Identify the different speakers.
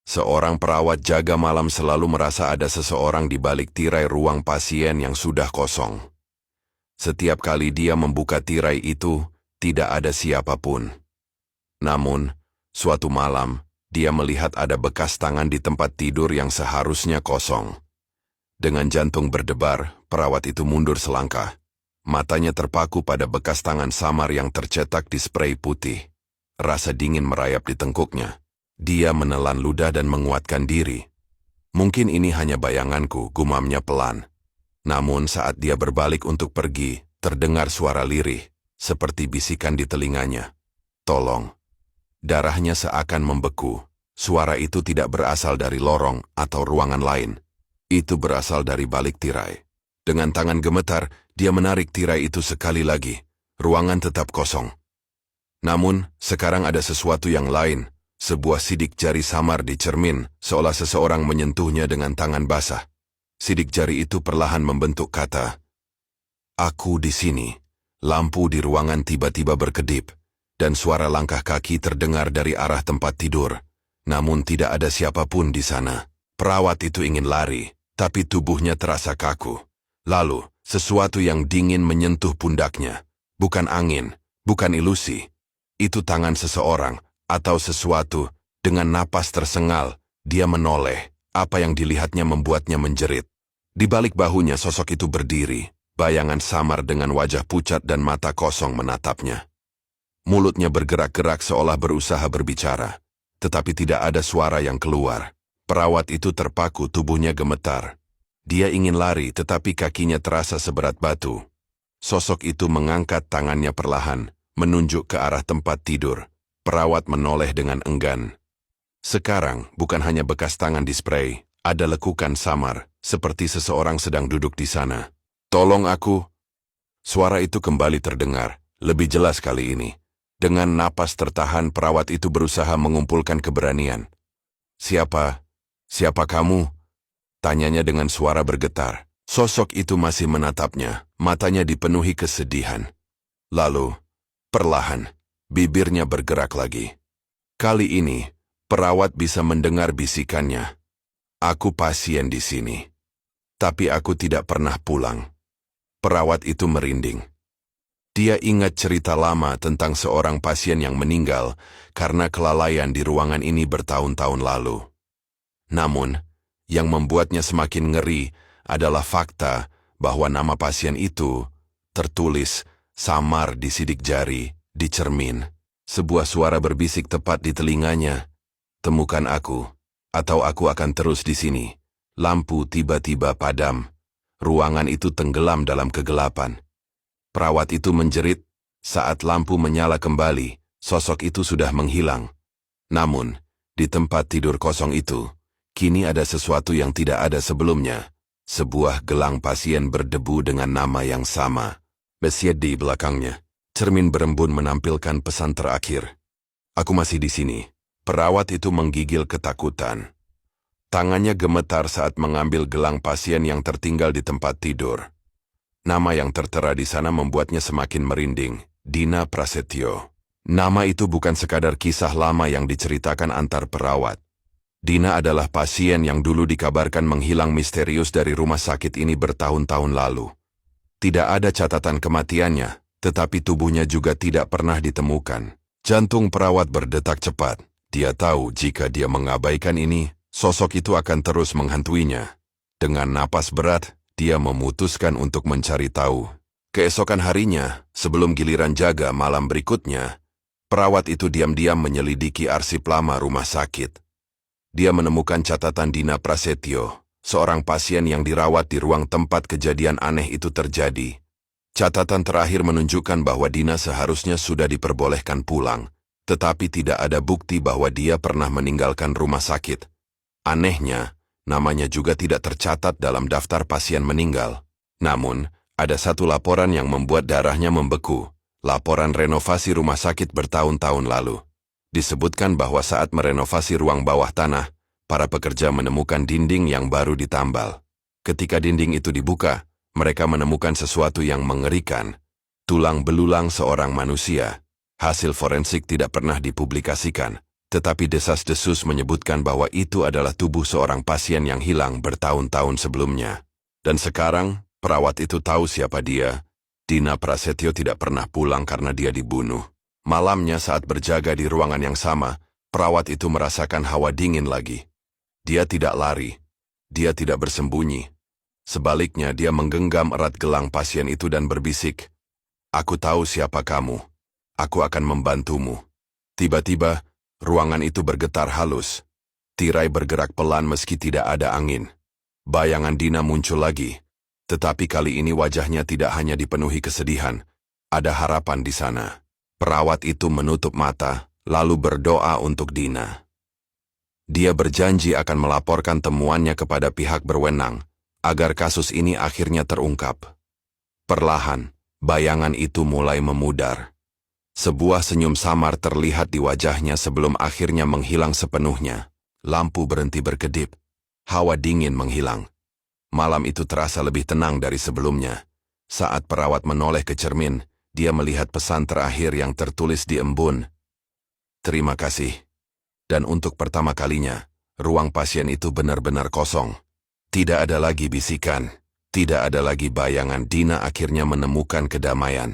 Speaker 1: Seorang perawat jaga malam selalu merasa ada seseorang di balik tirai ruang pasien yang sudah kosong. Setiap kali dia membuka tirai itu, tidak ada siapapun. Namun, suatu malam, dia melihat ada bekas tangan di tempat tidur yang seharusnya kosong. Dengan jantung berdebar, perawat itu mundur selangkah. Matanya terpaku pada bekas tangan samar yang tercetak di sprei putih. Rasa dingin merayap di tengkuknya. Dia menelan ludah dan menguatkan diri. Mungkin ini hanya bayanganku, gumamnya pelan. Namun saat dia berbalik untuk pergi, terdengar suara lirih, seperti bisikan di telinganya. Tolong. Darahnya seakan membeku. Suara itu tidak berasal dari lorong atau ruangan lain. Itu berasal dari balik tirai. Dengan tangan gemetar, dia menarik tirai itu sekali lagi. Ruangan tetap kosong. Namun, sekarang ada sesuatu yang lain. Sebuah sidik jari samar di cermin, seolah seseorang menyentuhnya dengan tangan basah. Sidik jari itu perlahan membentuk kata, "Aku di sini." Lampu di ruangan tiba-tiba berkedip, dan suara langkah kaki terdengar dari arah tempat tidur. Namun tidak ada siapapun di sana. Perawat itu ingin lari, tapi tubuhnya terasa kaku. Lalu, sesuatu yang dingin menyentuh pundaknya. Bukan angin, bukan ilusi. Itu tangan seseorang, atau sesuatu. Dengan napas tersengal, dia menoleh. Apa yang dilihatnya membuatnya menjerit. Di balik bahunya sosok itu berdiri. Bayangan samar dengan wajah pucat dan mata kosong menatapnya. Mulutnya bergerak-gerak seolah berusaha berbicara. Tetapi tidak ada suara yang keluar. Perawat itu terpaku, tubuhnya gemetar. Dia ingin lari, tetapi kakinya terasa seberat batu. Sosok itu mengangkat tangannya perlahan, menunjuk ke arah tempat tidur. Perawat menoleh dengan enggan. Sekarang, bukan hanya bekas tangan di sprei, ada lekukan samar, seperti seseorang sedang duduk di sana. "Tolong aku." Suara itu kembali terdengar, lebih jelas kali ini. Dengan napas tertahan, perawat itu berusaha mengumpulkan keberanian. Siapa kamu?" Tanyanya dengan suara bergetar. Sosok itu masih menatapnya, matanya dipenuhi kesedihan. Lalu, perlahan, bibirnya bergerak lagi. Kali ini, perawat bisa mendengar bisikannya. "Aku pasien di sini. Tapi aku tidak pernah pulang." Perawat itu merinding. Dia ingat cerita lama tentang seorang pasien yang meninggal karena kelalaian di ruangan ini bertahun-tahun lalu. Namun, yang membuatnya semakin ngeri adalah fakta bahwa nama pasien itu tertulis samar di sidik jari, di cermin. Sebuah suara berbisik tepat di telinganya. "Temukan aku, atau aku akan terus di sini." Lampu tiba-tiba padam. Ruangan itu tenggelam dalam kegelapan. Perawat itu menjerit. Saat lampu menyala kembali, sosok itu sudah menghilang. Namun, di tempat tidur kosong itu, kini ada sesuatu yang tidak ada sebelumnya. Sebuah gelang pasien berdebu dengan nama yang sama. Besiet di belakangnya. Cermin berembun menampilkan pesan terakhir. "Aku masih di sini." Perawat itu menggigil ketakutan. Tangannya gemetar saat mengambil gelang pasien yang tertinggal di tempat tidur. Nama yang tertera di sana membuatnya semakin merinding. Dina Prasetyo. Nama itu bukan sekadar kisah lama yang diceritakan antar perawat. Dina adalah pasien yang dulu dikabarkan menghilang misterius dari rumah sakit ini bertahun-tahun lalu. Tidak ada catatan kematiannya, tetapi tubuhnya juga tidak pernah ditemukan. Jantung perawat berdetak cepat. Dia tahu jika dia mengabaikan ini, sosok itu akan terus menghantuinya. Dengan napas berat, dia memutuskan untuk mencari tahu. Keesokan harinya, sebelum giliran jaga malam berikutnya, perawat itu diam-diam menyelidiki arsip lama rumah sakit. Dia menemukan catatan Dina Prasetyo, seorang pasien yang dirawat di ruang tempat kejadian aneh itu terjadi. Catatan terakhir menunjukkan bahwa Dina seharusnya sudah diperbolehkan pulang, tetapi tidak ada bukti bahwa dia pernah meninggalkan rumah sakit. Anehnya, namanya juga tidak tercatat dalam daftar pasien meninggal. Namun, ada satu laporan yang membuat darahnya membeku. Laporan renovasi rumah sakit bertahun-tahun lalu. Disebutkan bahwa saat merenovasi ruang bawah tanah, para pekerja menemukan dinding yang baru ditambal. Ketika dinding itu dibuka, mereka menemukan sesuatu yang mengerikan. Tulang belulang seorang manusia. Hasil forensik tidak pernah dipublikasikan. Tetapi desas-desus menyebutkan bahwa itu adalah tubuh seorang pasien yang hilang bertahun-tahun sebelumnya. Dan sekarang, perawat itu tahu siapa dia. Dina Prasetyo tidak pernah pulang karena dia dibunuh. Malamnya saat berjaga di ruangan yang sama, perawat itu merasakan hawa dingin lagi. Dia tidak lari. Dia tidak bersembunyi. Sebaliknya, dia menggenggam erat gelang pasien itu dan berbisik, "Aku tahu siapa kamu. Aku akan membantumu." Tiba-tiba, ruangan itu bergetar halus. Tirai bergerak pelan meski tidak ada angin. Bayangan Dina muncul lagi. Tetapi kali ini wajahnya tidak hanya dipenuhi kesedihan. Ada harapan di sana. Perawat itu menutup mata, lalu berdoa untuk Dina. Dia berjanji akan melaporkan temuannya kepada pihak berwenang, agar kasus ini akhirnya terungkap. Perlahan, bayangan itu mulai memudar. Sebuah senyum samar terlihat di wajahnya sebelum akhirnya menghilang sepenuhnya. Lampu berhenti berkedip. Hawa dingin menghilang. Malam itu terasa lebih tenang dari sebelumnya. Saat perawat menoleh ke cermin, dia melihat pesan terakhir yang tertulis di embun. "Terima kasih." Dan untuk pertama kalinya, ruang pasien itu benar-benar kosong. Tidak ada lagi bisikan. Tidak ada lagi bayangan. Dina akhirnya menemukan kedamaian.